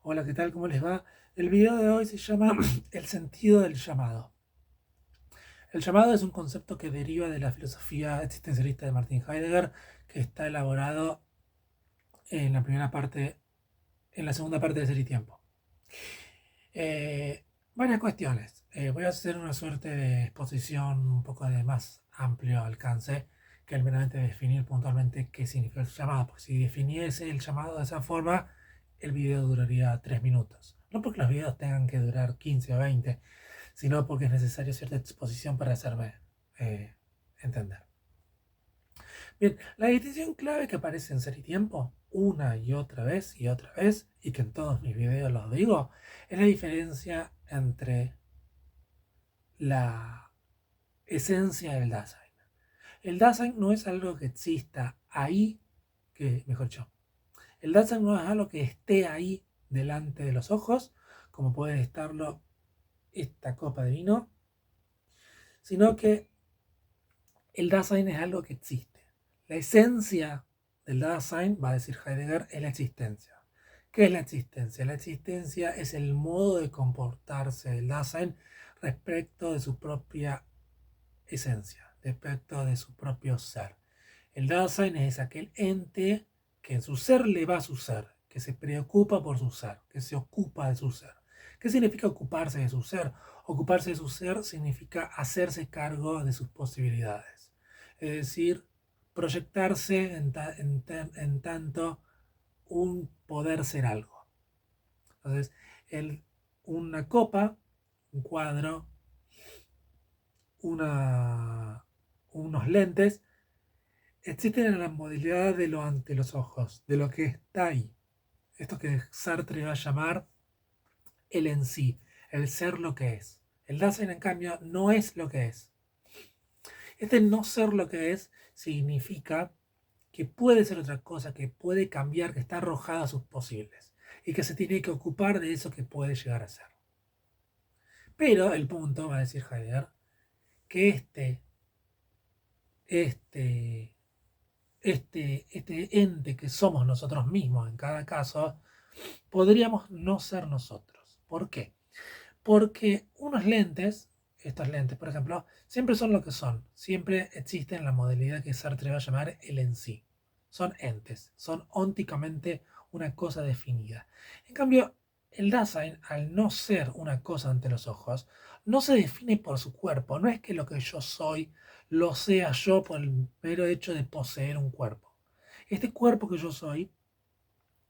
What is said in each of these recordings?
Hola, ¿qué tal? ¿Cómo les va? El video de hoy se llama El sentido del llamado. El llamado es un concepto que deriva de la filosofía existencialista de Martin Heidegger, que está elaborado en la primera parte, en la segunda parte de Ser y Tiempo. Varias cuestiones. Voy a hacer una suerte de exposición un poco de más amplio alcance que el meramente definir puntualmente qué significa el llamado, porque si definiese el llamado de esa forma, el video duraría 3 minutos. No porque los videos tengan que durar 15 o 20, sino porque es necesaria cierta exposición para hacerme entender. Bien, la distinción clave que aparece en Ser y Tiempo, una y otra vez, y que en todos mis videos los digo, es la diferencia entre la esencia del Dasein. El Dasein no es algo que exista ahí, mejor dicho, el Dasein no es algo que esté ahí delante de los ojos, como puede estarlo esta copa de vino, sino que el Dasein es algo que existe. La esencia del Dasein, va a decir Heidegger, es la existencia. ¿Qué es la existencia? La existencia es el modo de comportarse del Dasein respecto de su propia esencia, respecto de su propio ser. El Dasein es aquel ente que en su ser le va a su ser, que se preocupa por su ser, que se ocupa de su ser. ¿Qué significa ocuparse de su ser? Ocuparse de su ser significa hacerse cargo de sus posibilidades. Es decir, proyectarse en tanto un poder ser algo. Entonces, una copa, un cuadro, unos lentes, existen en la modalidad de lo ante los ojos, de lo que está ahí. Esto que Sartre va a llamar el en sí, el ser lo que es. El Dasein, en cambio, no es lo que es. Este no ser lo que es significa que puede ser otra cosa, que puede cambiar, que está arrojada a sus posibles y que se tiene que ocupar de eso que puede llegar a ser. Pero el punto, va a decir Heidegger, que este, este ente que somos nosotros mismos en cada caso, podríamos no ser nosotros. ¿Por qué? Porque unos lentes, estos lentes, por ejemplo, siempre son lo que son. Siempre existen la modalidad que Sartre va a llamar el en sí. Son entes, son ónticamente una cosa definida. En cambio, el Dasein, al no ser una cosa ante los ojos, no se define por su cuerpo. No es que lo que yo soy lo sea yo por el mero hecho de poseer un cuerpo. Este cuerpo que yo soy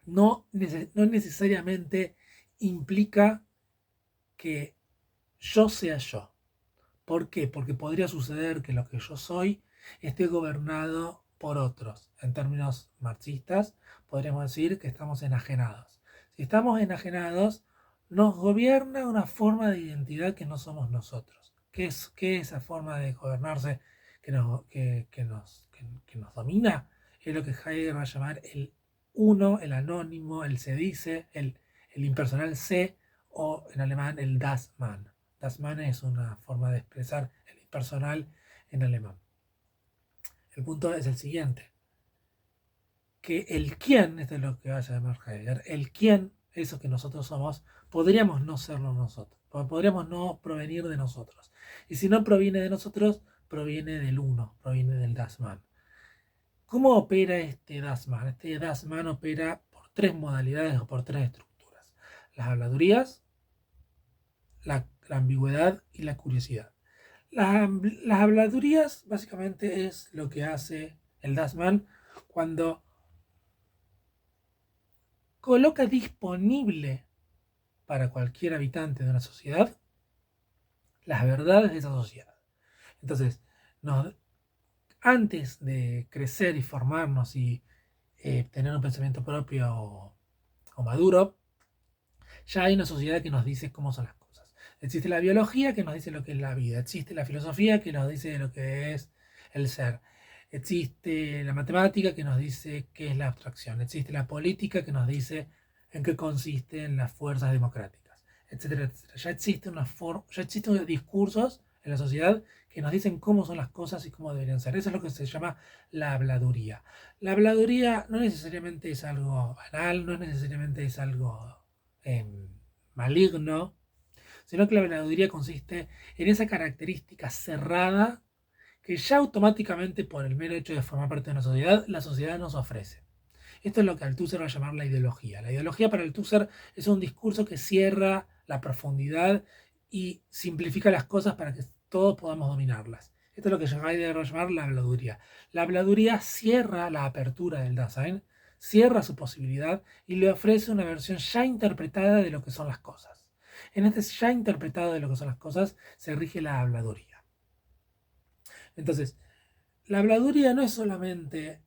no necesariamente implica que yo sea yo. ¿Por qué? Porque podría suceder que lo que yo soy esté gobernado por otros. En términos marxistas, podríamos decir que estamos enajenados. Si estamos enajenados, nos gobierna una forma de identidad que no somos nosotros. ¿Qué es esa forma de gobernarse que nos domina? Es lo que Heidegger va a llamar el uno, el anónimo, el se dice, el impersonal se, o en alemán el Das Man. Das Man es una forma de expresar el impersonal en alemán. El punto es el siguiente, que el quién, esto es lo que va a llamar Heidegger, el quién, eso que nosotros somos, podríamos no serlo nosotros, podríamos no provenir de nosotros. Y si no proviene de nosotros, proviene del uno, proviene del Das Man. ¿Cómo opera este Das Man? Este Das Man opera por tres modalidades o por tres estructuras. Las habladurías, la ambigüedad y la curiosidad. Las habladurías básicamente es lo que hace el Dasman cuando coloca disponible para cualquier habitante de una sociedad las verdades de esa sociedad. Entonces, antes de crecer y formarnos y tener un pensamiento propio o maduro, ya hay una sociedad que nos dice cómo son las cosas. Existe la biología que nos dice lo que es la vida. Existe la filosofía que nos dice lo que es el ser. Existe la matemática que nos dice qué es la abstracción. Existe la política que nos dice en qué consisten las fuerzas democráticas, etcétera, etcétera. Ya existen discursos en la sociedad que nos dicen cómo son las cosas y cómo deberían ser. Eso es lo que se llama la habladuría. La habladuría no necesariamente es algo banal, no necesariamente es algo maligno, sino que la habladuría consiste en esa característica cerrada que ya automáticamente por el mero hecho de formar parte de una sociedad, la sociedad nos ofrece. Esto es lo que Althusser va a llamar la ideología. La ideología para Althusser es un discurso que cierra la profundidad y simplifica las cosas para que todos podamos dominarlas. Esto es lo que Heidegger va a llamar la habladuría. La habladuría cierra la apertura del Dasein, cierra su posibilidad y le ofrece una versión ya interpretada de lo que son las cosas. En este ya interpretado de lo que son las cosas se rige la habladuría. Entonces, la habladuría no es solamente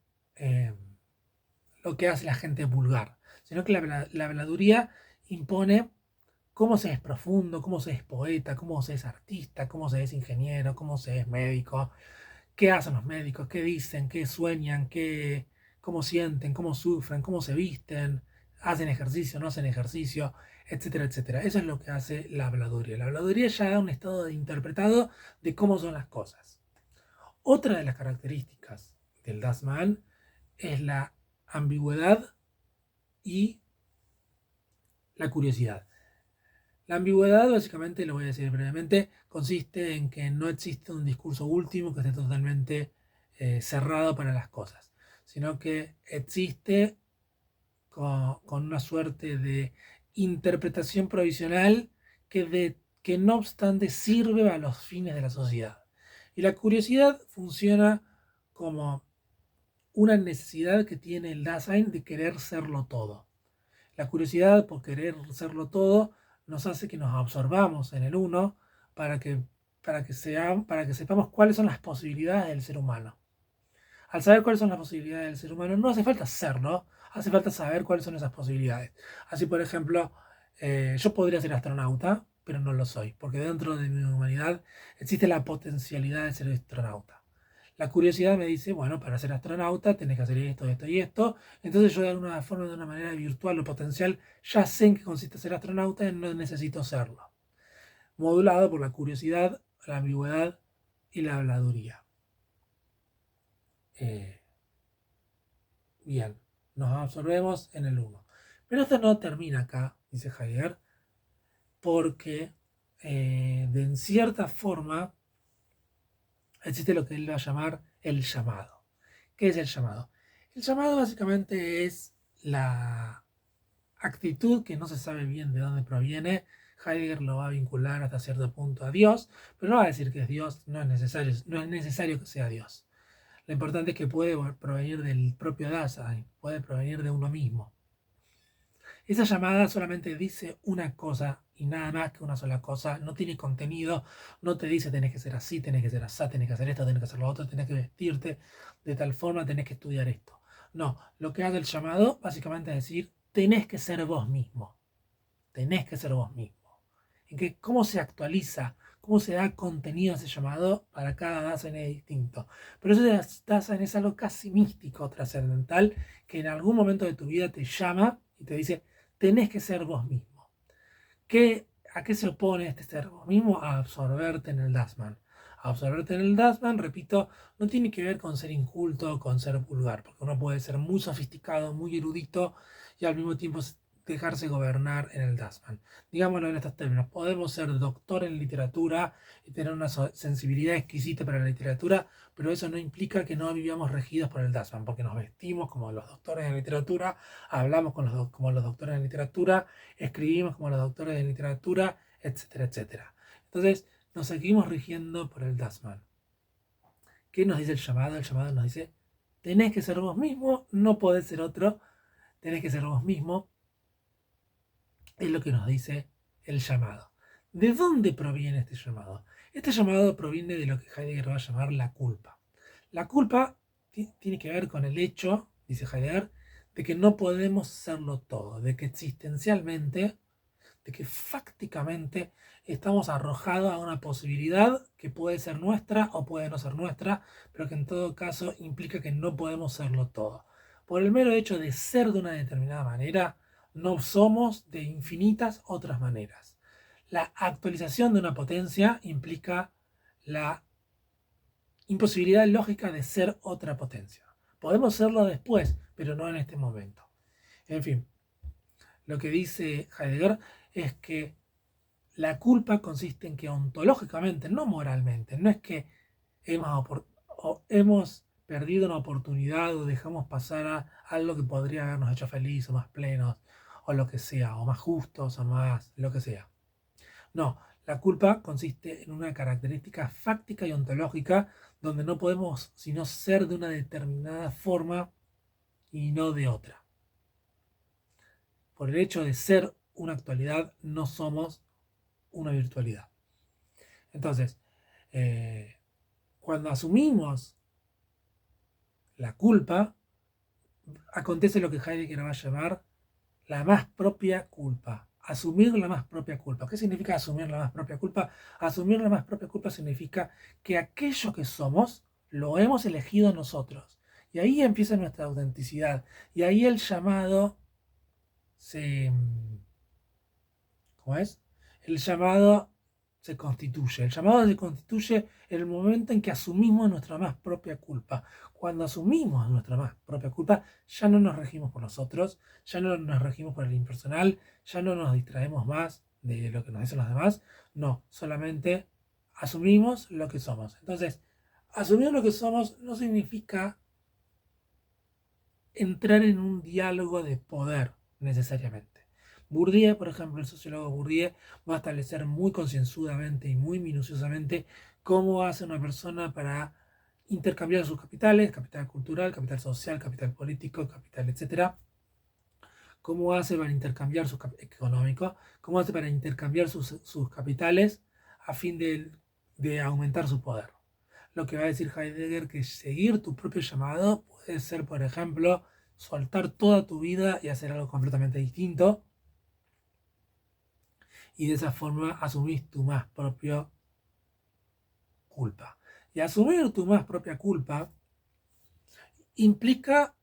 lo que hace la gente vulgar, sino que la habladuría impone cómo se es profundo, cómo se es poeta, cómo se es artista, cómo se es ingeniero, cómo se es médico, qué hacen los médicos, qué dicen, qué sueñan, cómo sienten, cómo sufren, cómo se visten, hacen ejercicio, no hacen ejercicio, etcétera, etcétera. Eso es lo que hace la habladuría. La habladuría ya da un estado de interpretado de cómo son las cosas. Otra de las características del Das Man es la ambigüedad y la curiosidad. La ambigüedad, básicamente, lo voy a decir brevemente, consiste en que no existe un discurso último que esté totalmente cerrado para las cosas, sino que existe con una suerte de interpretación provisional que no obstante sirve a los fines de la sociedad. Y la curiosidad funciona como una necesidad que tiene el Dasein de querer serlo todo. La curiosidad por querer serlo todo nos hace que nos absorbamos en el uno para que, para que sepamos cuáles son las posibilidades del ser humano. Al saber cuáles son las posibilidades del ser humano, no hace falta serlo, hace falta saber cuáles son esas posibilidades. Así, por ejemplo, yo podría ser astronauta, pero no lo soy, porque dentro de mi humanidad existe la potencialidad de ser astronauta. La curiosidad me dice, bueno, para ser astronauta tenés que hacer esto, esto y esto. Entonces yo de alguna forma, de una manera virtual o potencial, ya sé en qué consiste ser astronauta y no necesito serlo. Modulado por la curiosidad, la ambigüedad y la habladuría. Bien, nos absorbemos en el uno. Pero esto no termina acá, dice Heidegger, porque en cierta forma existe lo que él va a llamar el llamado. ¿Qué es el llamado? El llamado básicamente es la actitud que no se sabe bien de dónde proviene. Heidegger lo va a vincular hasta cierto punto a Dios, pero no va a decir que es Dios, no es necesario que sea Dios. Lo importante es que puede provenir del propio Dasein, puede provenir de uno mismo. Esa llamada solamente dice una cosa y nada más que una sola cosa, no tiene contenido, no te dice tenés que ser así, tenés que ser así, tenés que hacer esto, tenés que hacer lo otro, tenés que vestirte de tal forma, tenés que estudiar esto. No, lo que hace el llamado básicamente es decir, tenés que ser vos mismo, tenés que ser vos mismo. En que cómo se actualiza, cómo se da contenido a ese llamado para cada Dasein es distinto. Pero ese Dasein es algo casi místico, trascendental, que en algún momento de tu vida te llama y te dice, tenés que ser vos mismo. ¿A qué se opone este ser vos mismo? A absorberte en el Dasman. A absorberte en el Dasman, repito, no tiene que ver con ser inculto o con ser vulgar, porque uno puede ser muy sofisticado, muy erudito y al mismo tiempo dejarse gobernar en el Dasman. Digámoslo en estos términos, podemos ser doctor en literatura y tener una sensibilidad exquisita para la literatura, pero eso no implica que no vivamos regidos por el Dasman, porque nos vestimos como los doctores en literatura, hablamos como los doctores en literatura, escribimos como los doctores en literatura, etcétera, etcétera. Entonces, nos seguimos rigiendo por el Dasman. ¿Qué nos dice el llamado? El llamado nos dice, tenés que ser vos mismo, no podés ser otro, tenés que ser vos mismo. Es lo que nos dice el llamado. ¿De dónde proviene este llamado? Este llamado proviene de lo que Heidegger va a llamar la culpa. La culpa tiene que ver con el hecho, dice Heidegger, de que no podemos serlo todo, de que existencialmente, de que fácticamente estamos arrojados a una posibilidad que puede ser nuestra o puede no ser nuestra, pero que en todo caso implica que no podemos serlo todo. Por el mero hecho de ser de una determinada manera, no somos de infinitas otras maneras. La actualización de una potencia implica la imposibilidad lógica de ser otra potencia. Podemos serlo después, pero no en este momento. En fin, lo que dice Heidegger es que la culpa consiste en que ontológicamente, no moralmente, no es que hemos perdido una oportunidad o dejamos pasar a algo que podría habernos hecho felices o más plenos o lo que sea, o más justos o más lo que sea. No, la culpa consiste en una característica fáctica y ontológica donde no podemos sino ser de una determinada forma y no de otra. Por el hecho de ser una actualidad, no somos una virtualidad. Entonces, eh, cuando asumimos la culpa, acontece lo que Heidegger va a llamar la más propia culpa. Asumir la más propia culpa. ¿Qué significa asumir la más propia culpa? Asumir la más propia culpa significa que aquello que somos lo hemos elegido nosotros. Y ahí empieza nuestra autenticidad. Y ahí el llamado se... ¿Cómo es? El llamado se constituye. El llamado se constituye en el momento en que asumimos nuestra más propia culpa. Cuando asumimos nuestra más propia culpa, ya no nos regimos por nosotros, ya no nos regimos por el impersonal, ya no nos distraemos más de lo que nos dicen los demás. No, solamente asumimos lo que somos. Entonces, asumir lo que somos no significa entrar en un diálogo de poder necesariamente. Bourdieu, por ejemplo, el sociólogo Bourdieu va a establecer muy concienzudamente y muy minuciosamente cómo hace una persona para intercambiar sus capitales, capital cultural, capital social, capital político, capital, etcétera. Cómo hace para intercambiar sus económico, cómo hace para intercambiar sus capitales a fin de aumentar su poder. Lo que va a decir Heidegger que seguir tu propio llamado puede ser, por ejemplo, soltar toda tu vida y hacer algo completamente distinto. Y de esa forma asumís tu más propia culpa. Y asumir tu más propia culpa implica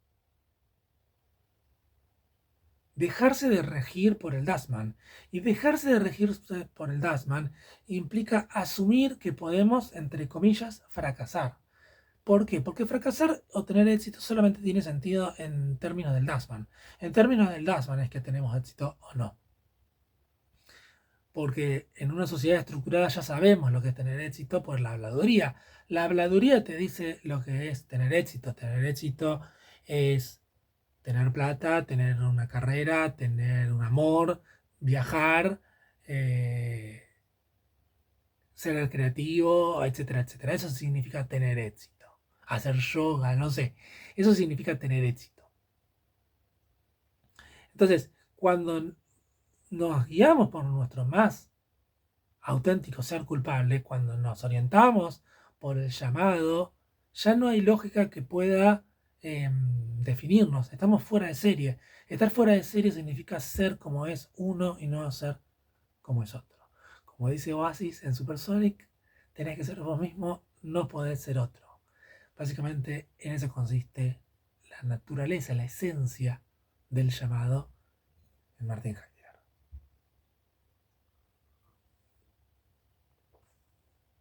dejarse de regir por el Dasman. Y dejarse de regir por el Dasman implica asumir que podemos, entre comillas, fracasar. ¿Por qué? Porque fracasar o tener éxito solamente tiene sentido en términos del Dasman. En términos del Dasman es que tenemos éxito o no. Porque en una sociedad estructurada ya sabemos lo que es tener éxito por la habladuría. La habladuría te dice lo que es tener éxito. Tener éxito es tener plata, tener una carrera, tener un amor, viajar, eh, ser el creativo, etcétera, etcétera. Eso significa tener éxito. Hacer yoga, no sé. Eso significa tener éxito. Entonces, cuando nos guiamos por nuestro más auténtico ser culpable, cuando nos orientamos por el llamado, ya no hay lógica que pueda definirnos. Estamos fuera de serie. Estar fuera de serie significa ser como es uno y no ser como es otro. Como dice Oasis en Supersonic, tenés que ser vos mismo, no podés ser otro. Básicamente en eso consiste la naturaleza, la esencia del llamado en Martin Heidegger.